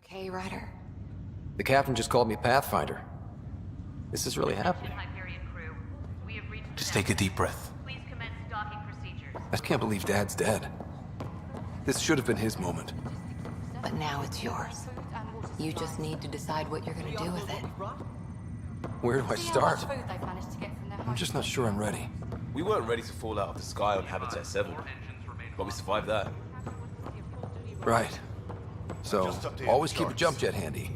okay, Ryder? The captain just called me Pathfinder. This is really happening. Just take a deep breath. Please commence docking procedures. I can't believe Dad's dead. This should have been his moment. But now it's yours. You just need to decide what you're gonna do with it. Where do I start? I'm just not sure I'm ready. We weren't ready to fall out of the sky on Habitat 7, but we survived that. Right. So, always keep a jump jet handy.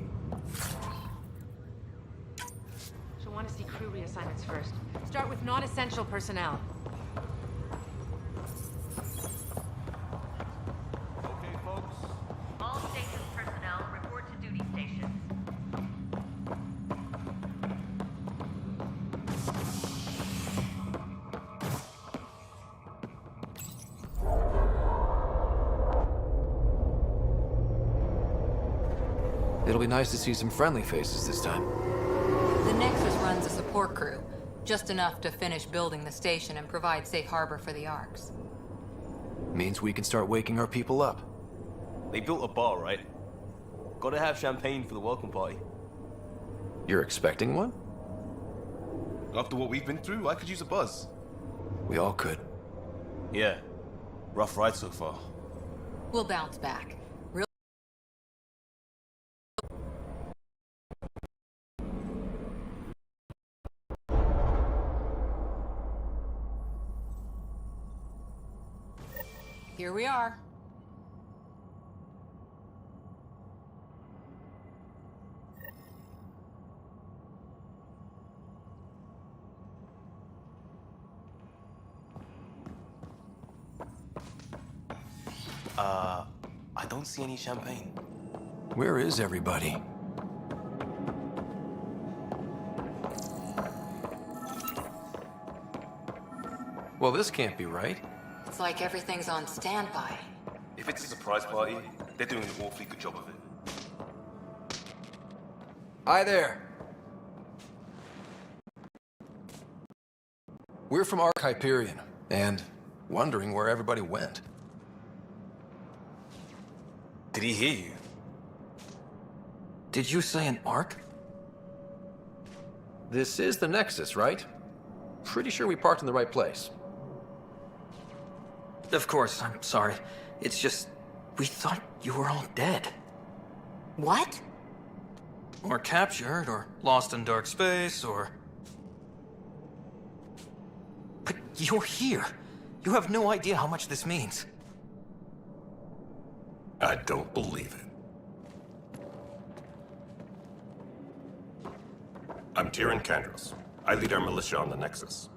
She'll want to see crew reassignments first. Start with non-essential personnel. Okay, folks. All station personnel report to duty stations. It'll be nice to see some friendly faces this time. The Nexus runs a support crew, just enough to finish building the station and provide safe harbor for the Arks. Means we can start waking our people up. They built a bar, right? Gotta have champagne for the welcome party. You're expecting one? After what we've been through, I could use a buzz. We all could. Yeah. Rough ride so far. We'll bounce back. Here we are. I don't see any champagne. Where is everybody? Well, this can't be right. It's like everything's on standby. If it's a surprise party, they're doing an awfully good job of it. Hi there. We're from Ark Hyperion, and wondering where everybody went. Did he hear you? Did you say an Ark? This is the Nexus, right? Pretty sure we parked in the right place. Of course, I'm sorry. It's just, we thought you were all dead. What? Or captured, or lost in dark space, or... But you're here. You have no idea how much this means. I don't believe it. I'm Tyrion Kandros. I lead our militia on the Nexus.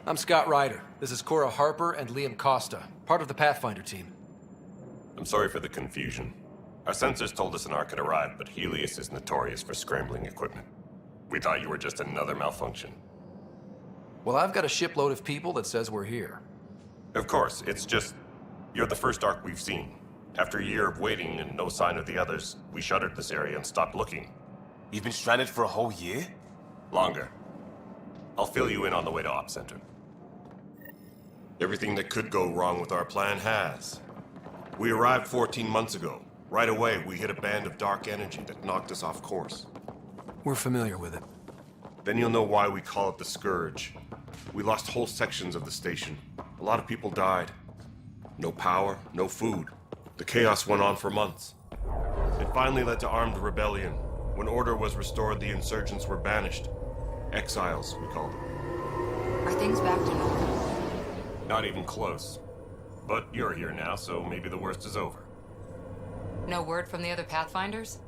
I'm Scott Ryder. This is Cora Harper and Liam Costa, part of the Pathfinder team. I'm sorry for the confusion. Our sensors told us an Ark had arrived, but Helios is notorious for scrambling equipment. We thought you were just another malfunction. Well, I've got a shipload of people that says we're here. Of course, it's just... You're the first Ark we've seen. After a year of waiting and no sign of the others, we shuttered this area and stopped looking. You've been stranded for a whole year? Longer. I'll fill you in on the way to Op Center. Everything that could go wrong with our plan has. We arrived 14 months ago. Right away, we hit a band of dark energy that knocked us off course. We're familiar with it. Then you'll know why we call it the Scourge. We lost whole sections of the station. A lot of people died. No power, no food. The chaos went on for months. It finally led to armed rebellion. When order was restored, the insurgents were banished. Exiles, we called them. Are things back to normal? Not even close. But you're here now, so maybe the worst is over. No word from the other Pathfinders?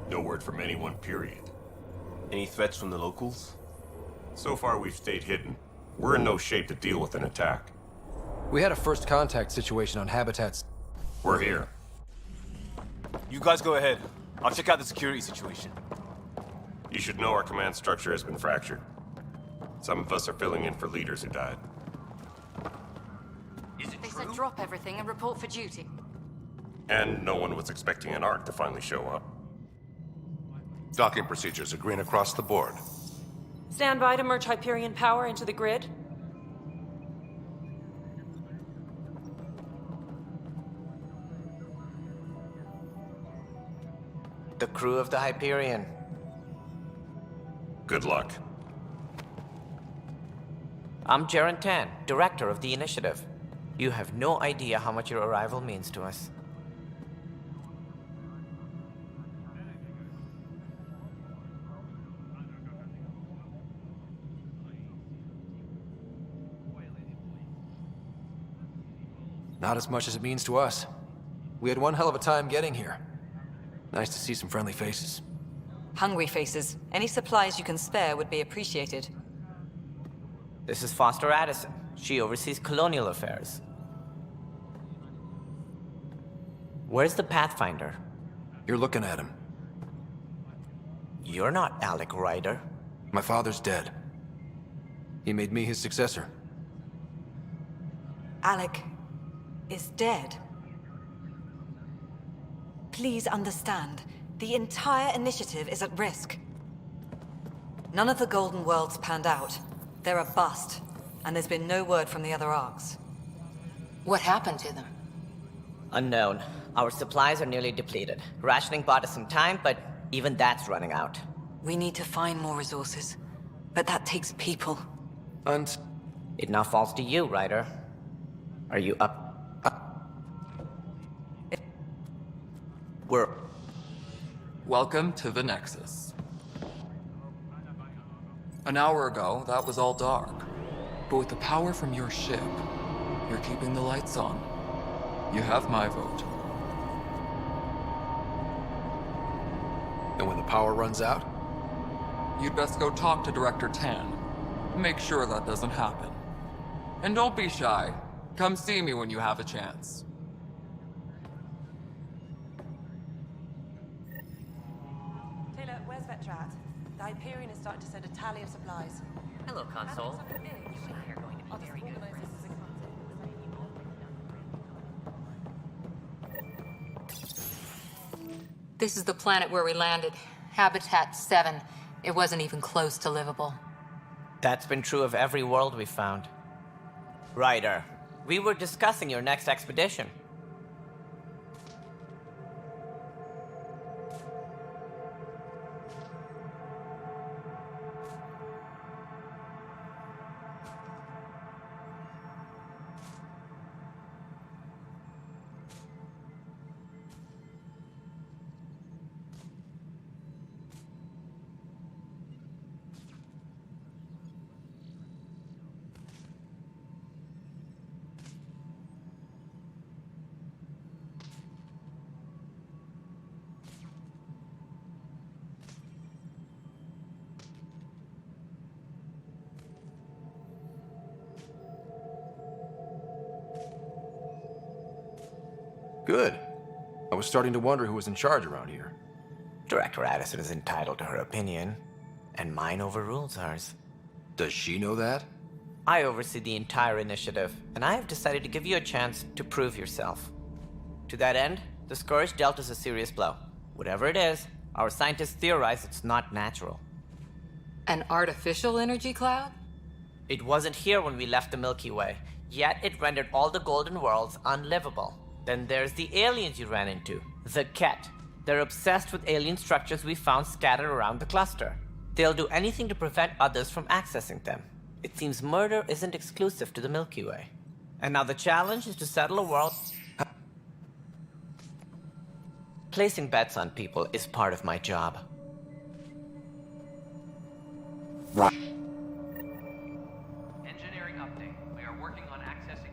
No word from anyone, period. Any threats from the locals? So far, we've stayed hidden. We're in no shape to deal with an attack. We had a first contact situation on Habitats. We're here. You guys go ahead. I'll check out the security situation. You should know our command structure has been fractured. Some of us are filling in for leaders who died. They said drop everything and report for duty. And no one was expecting an Ark to finally show up. Docking procedures are green across the board. Stand by to merge Hyperion power into the grid. The crew of the Hyperion. Good luck. I'm Jaren Tan, director of the initiative. You have no idea how much your arrival means to us. Not as much as it means to us. We had one hell of a time getting here. Nice to see some friendly faces. Hungry faces. Any supplies you can spare would be appreciated. This is Foster Addison. She oversees colonial affairs. Where's the Pathfinder? You're looking at him. You're not Alec Ryder. My father's dead. He made me his successor. Alec is dead. Please understand, the entire initiative is at risk. None of the Golden Worlds panned out. They're a bust, and there's been no word from the other arcs. What happened to them? Unknown. Our supplies are nearly depleted. Rationing bought us some time, but even that's running out. We need to find more resources, but that takes people. And It now falls to you, Ryder. Are you up? We're... Welcome to the Nexus. An hour ago, that was all dark. But with the power from your ship, you're keeping the lights on. You have my vote. and when the power runs out? You'd best go talk to Director Tan. Make sure that doesn't happen. And don't be shy. Come see me when you have a chance. Taylor, where's Vetrat? The Hyperion is starting to send a tally of supplies. Hello, Console. This is the planet where we landed. Habitat 7. It wasn't even close to livable. That's been true of every world we've found. Ryder, we were discussing your next expedition. Good. I was starting to wonder who was in charge around here. Director Addison is entitled to her opinion, and mine overrules hers. Does she know that? I oversee the entire initiative, and I have decided to give you a chance to prove yourself. To that end, the Scourge dealt us a serious blow. Whatever it is, our scientists theorize it's not natural. An artificial energy cloud? It wasn't here when we left the Milky Way, yet it rendered all the Golden Worlds unlivable. Then there's the aliens you ran into, the Ket. They're obsessed with alien structures we found scattered around the cluster. They'll do anything to prevent others from accessing them. It seems murder isn't exclusive to the Milky Way. And now the challenge is to settle a world. Placing bets on people is part of my job. Engineering update. We are working on accessing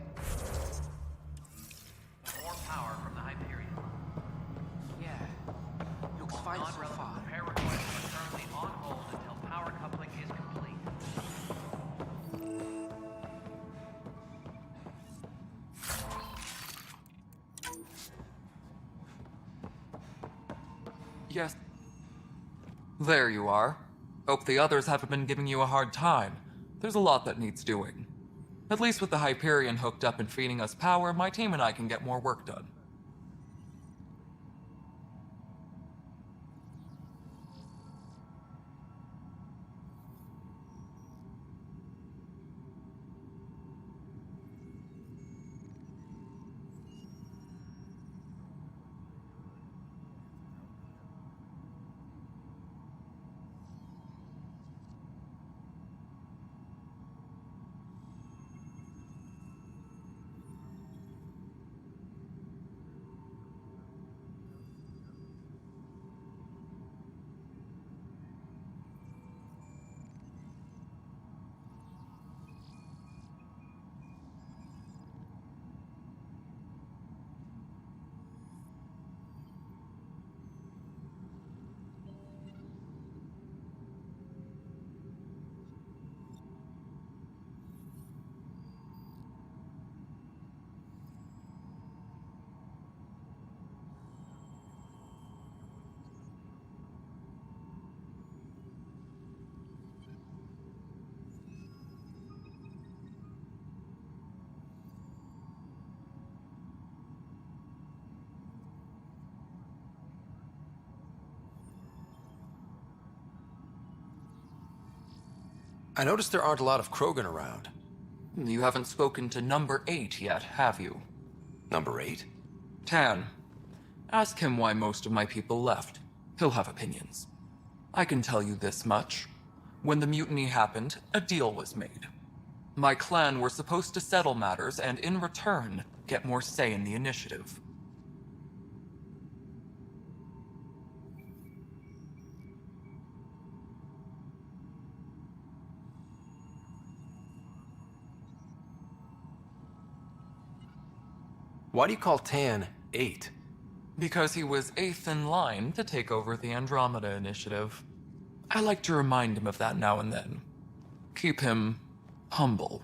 more power from the Hyperion. Yeah. Looks fine so far. Repair requests are currently on hold until power coupling is complete. Yes. There you are. Hope the others haven't been giving you a hard time. There's a lot that needs doing. At least with the Hyperion hooked up and feeding us power, my team and I can get more work done. I noticed there aren't a lot of Krogan around. You haven't spoken to number 8 yet, have you? Number 8? Tan. Ask him why most of my people left. He'll have opinions. I can tell you this much. When the mutiny happened, a deal was made. My clan were supposed to settle matters and, in return, get more say in the initiative. Why do you call Tan 8? Because he was 8th in line to take over the Andromeda initiative. I like to remind him of that now and then. Keep him humble.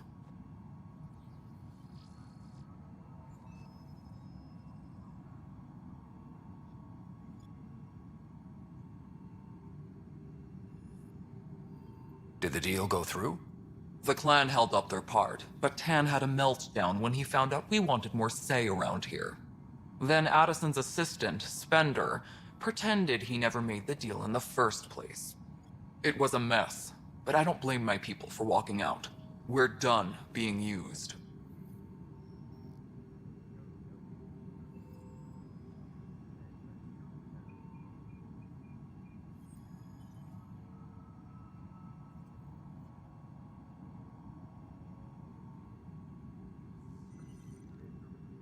Did the deal go through? The clan held up their part, but Tan had a meltdown when he found out we wanted more say around here. Then Addison's assistant, Spender, pretended he never made the deal in the first place. It was a mess, but I don't blame my people for walking out. We're done being used.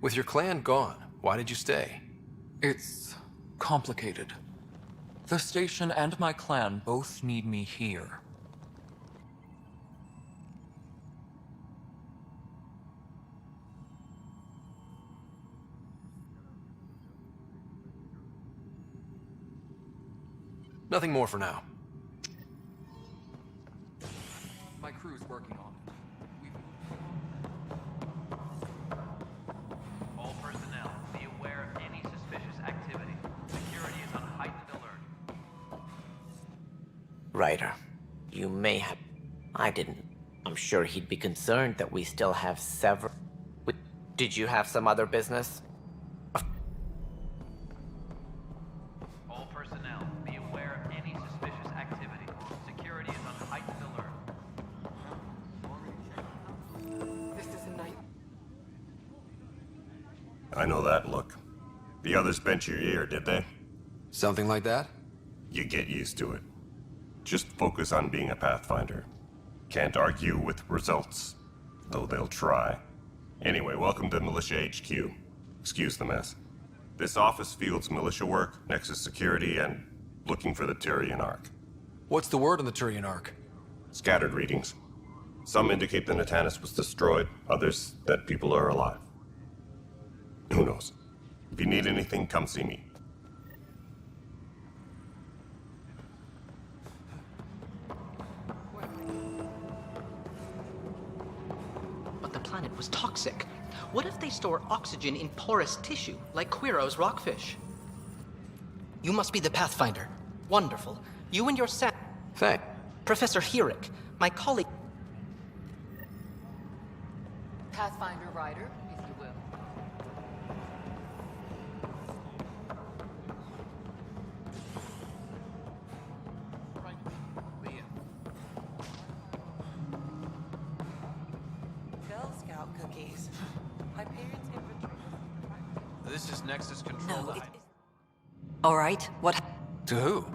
With your clan gone, why did you stay? It's complicated. The station and my clan both need me here. Nothing more for now. My crew's working on it. All personnel, be aware of any suspicious activity. Security is on heightened alert. Ryder, you may have... I didn't. I'm sure he'd be concerned that we still have several... Did you have some other business? All personnel, be aware of any suspicious activity. Security is on heightened alert. This is a night. I know that look. The others bent your ear, did they? Something like that? You get used to it. Just focus on being a Pathfinder. Can't argue with results, though they'll try. Anyway, welcome to Militia HQ. Excuse the mess. This office fields militia work, Nexus security, and looking for the Tyrian Ark. What's the word on the Tyrian Ark? Scattered readings. Some indicate the Natanus was destroyed, others that people are alive. Who knows? If you need anything, come see me. But the planet was toxic. What if they store oxygen in porous tissue, like Quiro's rockfish? You must be the Pathfinder. Wonderful. You and your Thanks. Professor Herrick, my colleague... Pathfinder Rider, if you will. Girl Scout cookies. Hyperion's inventory. This is Nexus Control. No, all right, what... To who?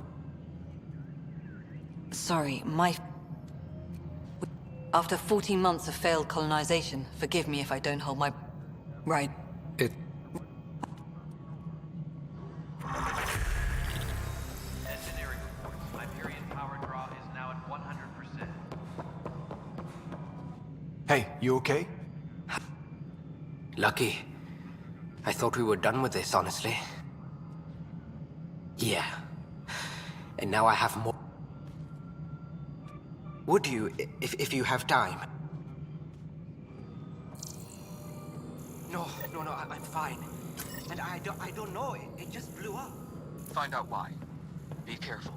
Sorry, After 14 months of failed colonization, forgive me if I don't hold my... Right. It... Engineering reports. Hyperion power draw is now at 100%. Hey, you okay? Lucky. I thought we were done with this, honestly. Yeah. And now I have more... Would you, if you have time? No, I'm fine. And I don't know, it just blew up. Find out why. Be careful.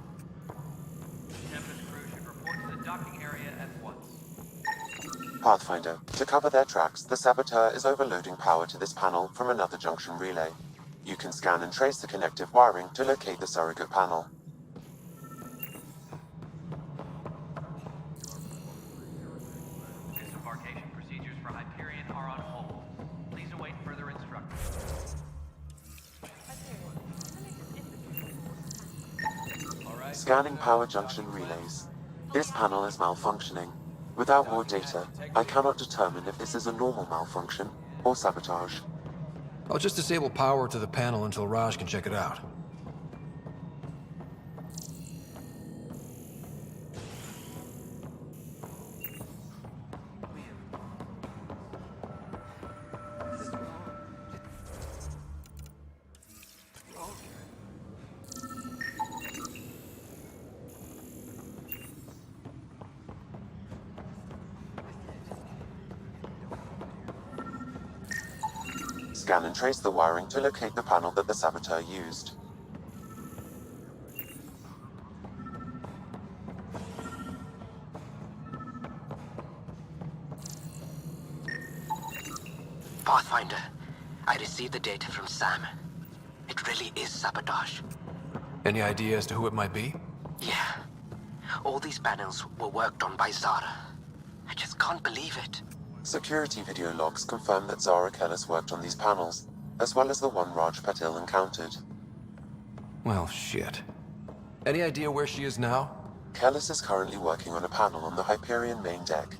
Tempest crew should report to the docking area at once. Pathfinder, to cover their tracks, the saboteur is overloading power to this panel from another junction relay. You can scan and trace the connective wiring to locate the surrogate panel. Debarkation procedures for Hyperion are on hold. Please await further instructions. Scanning power junction relays. This panel is malfunctioning. Without more data, I cannot determine if this is a normal malfunction or sabotage. I'll just disable power to the panel until Raj can check it out. Scan and trace the wiring to locate the panel that the saboteur used. Pathfinder, I received the data from Sam. It really is sabotage. Any idea as to who it might be? Yeah. All these panels were worked on by Zara. I just can't believe it. Security video logs confirm that Zara Kellis worked on these panels, as well as the one Raj Patil encountered. Well, shit. Any idea where she is now? Kellis is currently working on a panel on the Hyperion main deck.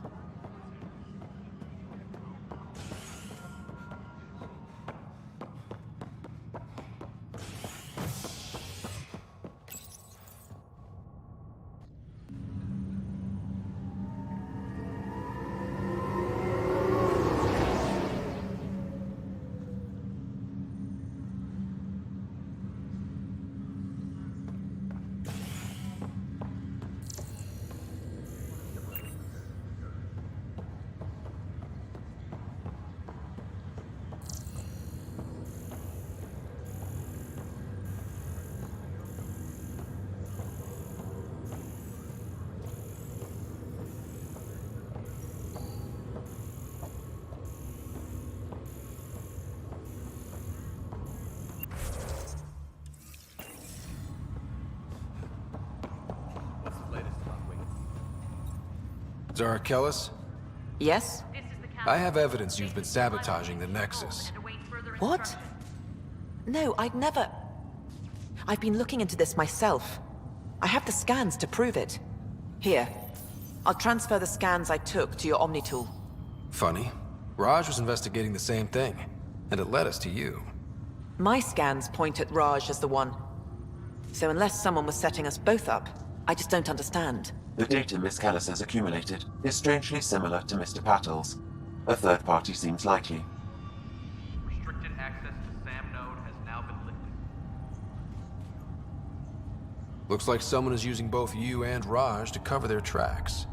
Zara Kellis? Yes? I have evidence you've been sabotaging the Nexus. What? No, I'd never... I've been looking into this myself. I have the scans to prove it. Here. I'll transfer the scans I took to your Omni tool. Funny. Raj was investigating the same thing, and it led us to you. My scans point at Raj as the one. So unless someone was setting us both up, I just don't understand. The data Miss Kellis has accumulated is strangely similar to Mr. Patil's. A third party seems likely. Restricted access to SAM node has now been lifted. Looks like someone is using both you and Raj to cover their tracks.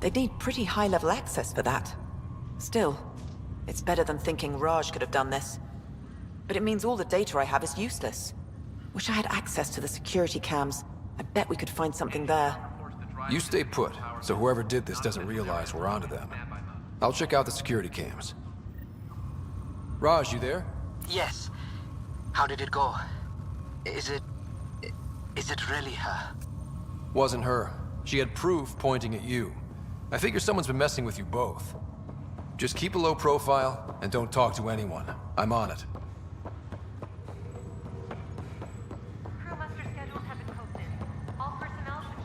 They'd need pretty high-level access for that. Still, it's better than thinking Raj could have done this. But it means all the data I have is useless. Wish I had access to the security cams. I bet we could find something there. You stay put, so whoever did this doesn't realize we're onto them. I'll check out the security cams. Raj, you there? Yes. How did it go? Is it really her? Wasn't her. She had proof pointing at you. I figure someone's been messing with you both. Just keep a low profile, and don't talk to anyone. I'm on it. Crew muster schedules have been posted. All personnel should...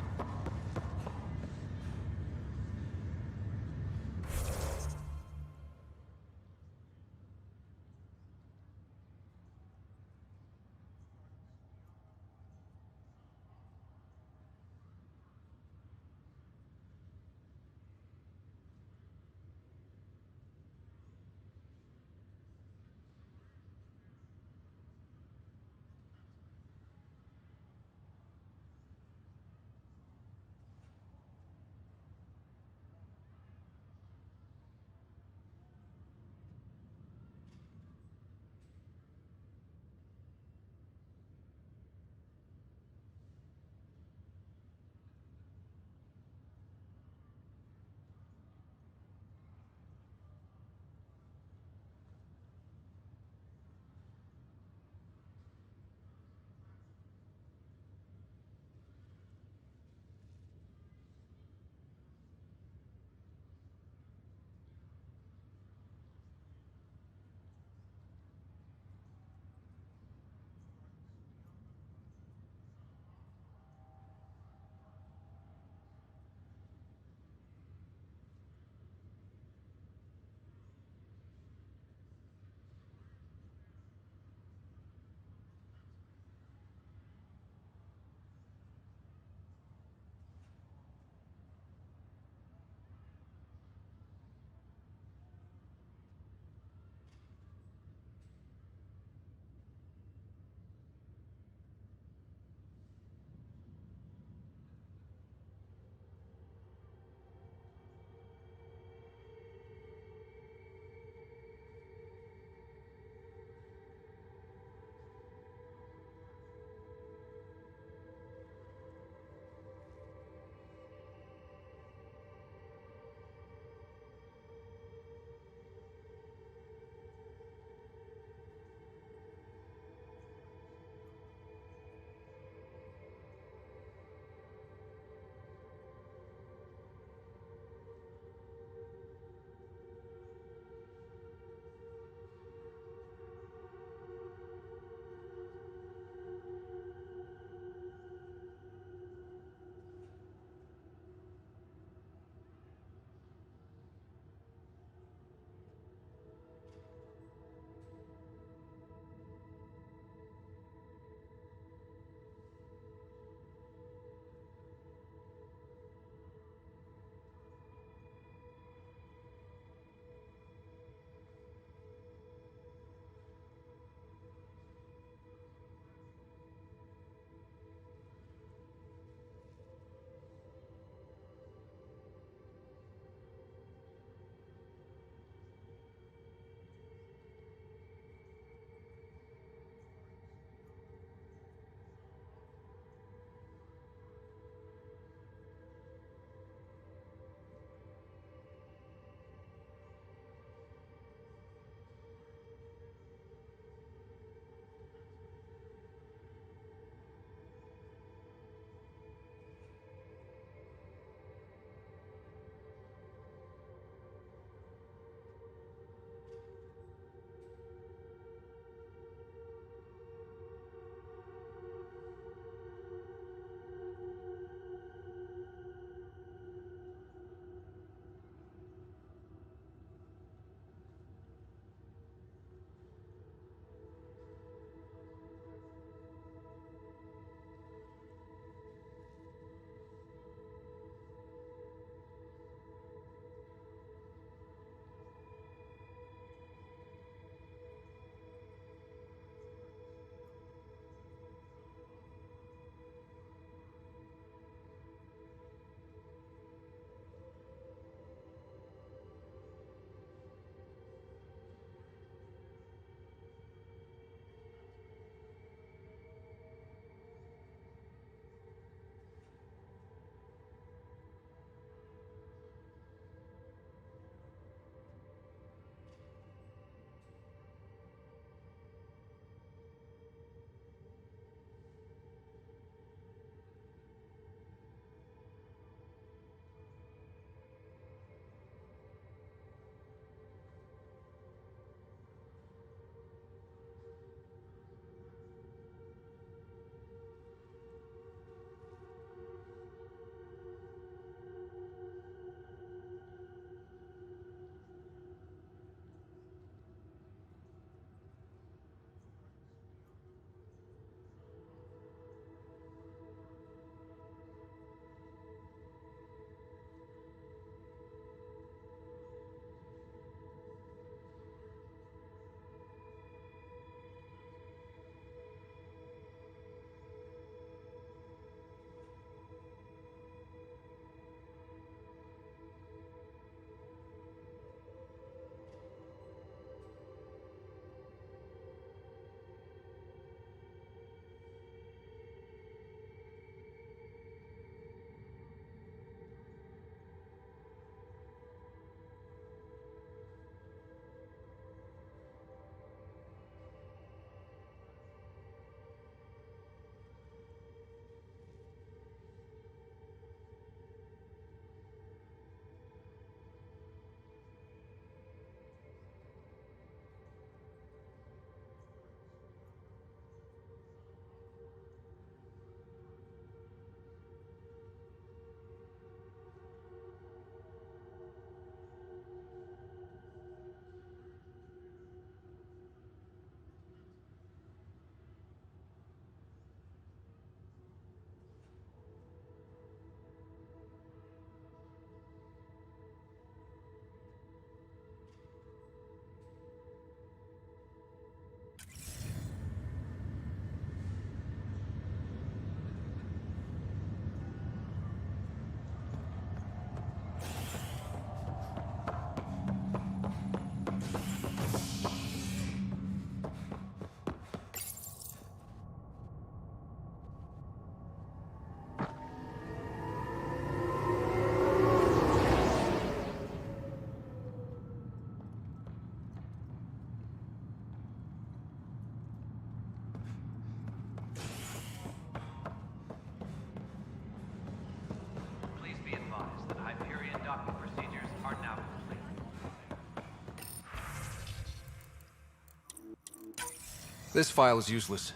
This file is useless.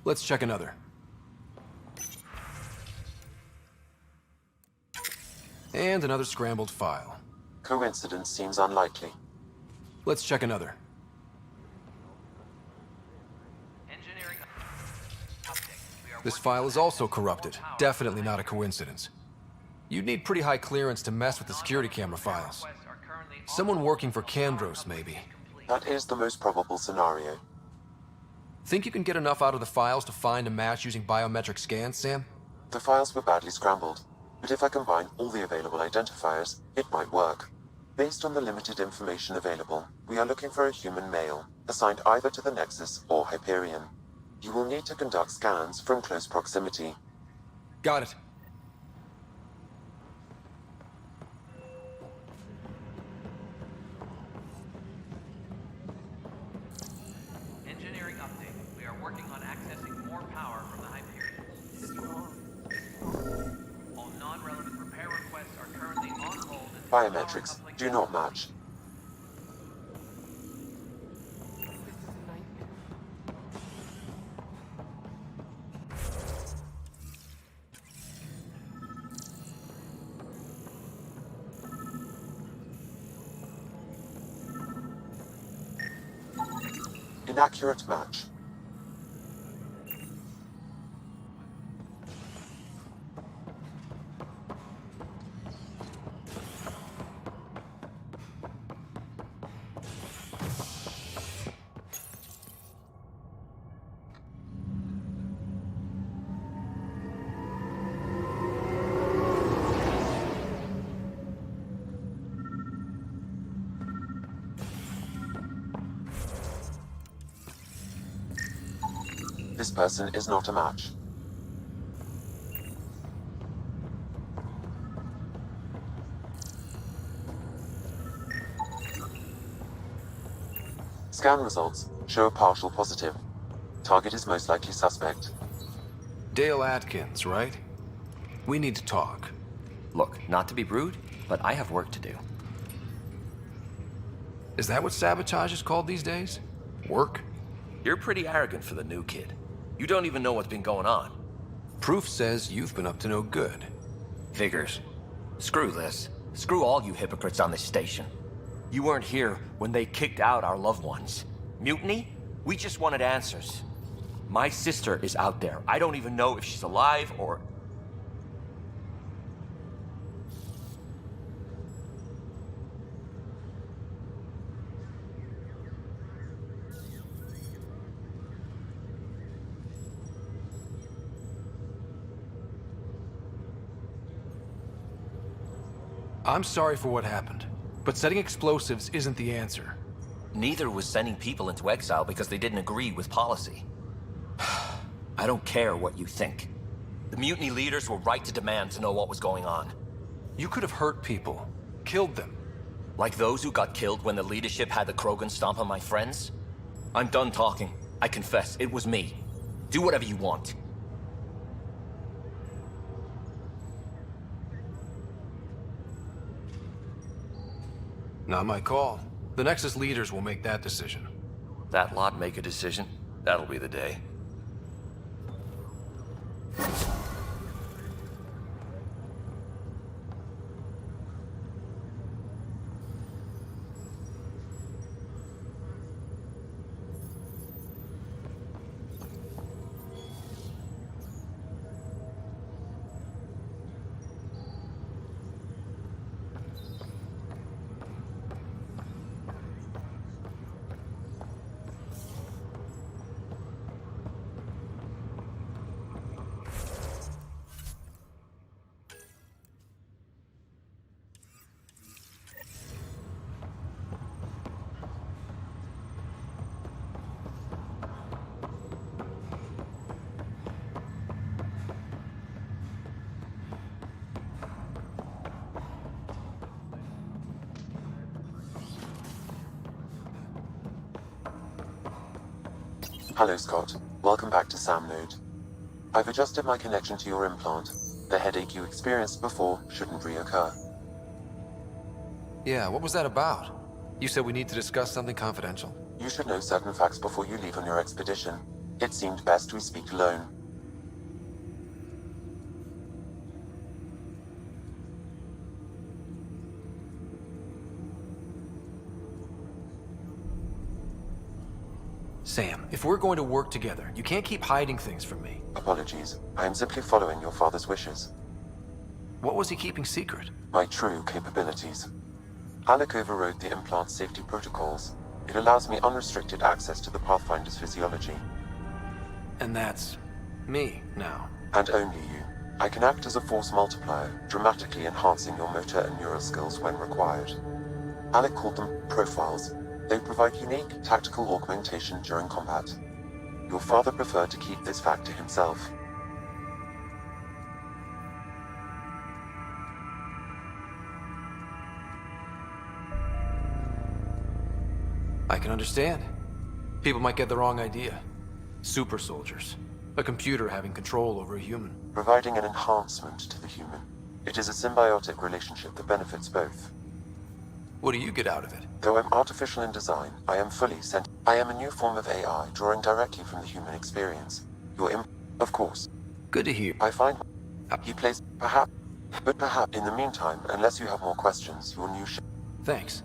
Let's check another. And another scrambled file. Coincidence seems unlikely. Let's check another. Engineering update. We are This file is also corrupted. Definitely not a coincidence. You'd need pretty high clearance to mess with the security camera files. Someone working for Kandros, maybe. That is the most probable scenario. Think you can get enough out of the files to find a match using biometric scans, Sam? The files were badly scrambled, but if I combine all the available identifiers, it might work. Based on the limited information available, we are looking for a human male, assigned either to the Nexus or Hyperion. You will need to conduct scans from close proximity. Got it. Engineering update. We are working on accessing more power from the Hyperion. All non-relevant repair requests are currently on hold. Biometrics do not match. Inaccurate match. This person is not a match. Scan results show a partial positive. Target is most likely suspect. Dale Atkins, right? We need to talk. Look, not to be rude, but I have work to do. Is that what sabotage is called these days? Work? You're pretty arrogant for the new kid. You don't even know what's been going on. Proof says you've been up to no good. Figures. Screw this. Screw all you hypocrites on this station. You weren't here when they kicked out our loved ones. Mutiny? We just wanted answers. My sister is out there. I don't even know if she's alive or... I'm sorry for what happened, but setting explosives isn't the answer. Neither was sending people into exile because they didn't agree with policy. I don't care what you think. The mutiny leaders were right to demand to know what was going on. You could have hurt people, killed them. Like those who got killed when the leadership had the Krogan stomp on my friends? I'm done talking. I confess, it was me. Do whatever you want. Not my call. The Nexus leaders will make that decision. That lot make a decision? That'll be the day. Hello, Scott. Welcome back to Sam Node. I've adjusted my connection to your implant. The headache you experienced before shouldn't reoccur. Yeah, what was that about? You said we need to discuss something confidential. You should know certain facts before you leave on your expedition. It seemed best we speak alone. Sam, if we're going to work together, you can't keep hiding things from me. Apologies. I am simply following your father's wishes. What was he keeping secret? My true capabilities. Alec overrode the implant's safety protocols. It allows me unrestricted access to the Pathfinder's physiology. And that's me now. And only you. I can act as a force multiplier, dramatically enhancing your motor and neural skills when required. Alec called them profiles. They provide unique tactical augmentation during combat. Your father preferred to keep this fact to himself. I can understand. People might get the wrong idea. Super soldiers. A computer having control over a human. Providing an enhancement to the human. It is a symbiotic relationship that benefits both. What do you get out of it? Though I'm artificial in design, I am fully sent. I am a new form of AI, drawing directly from the human experience. Of course. Good to hear. I find he plays perhaps, but perhaps in the meantime, unless you have more questions, your new Thanks.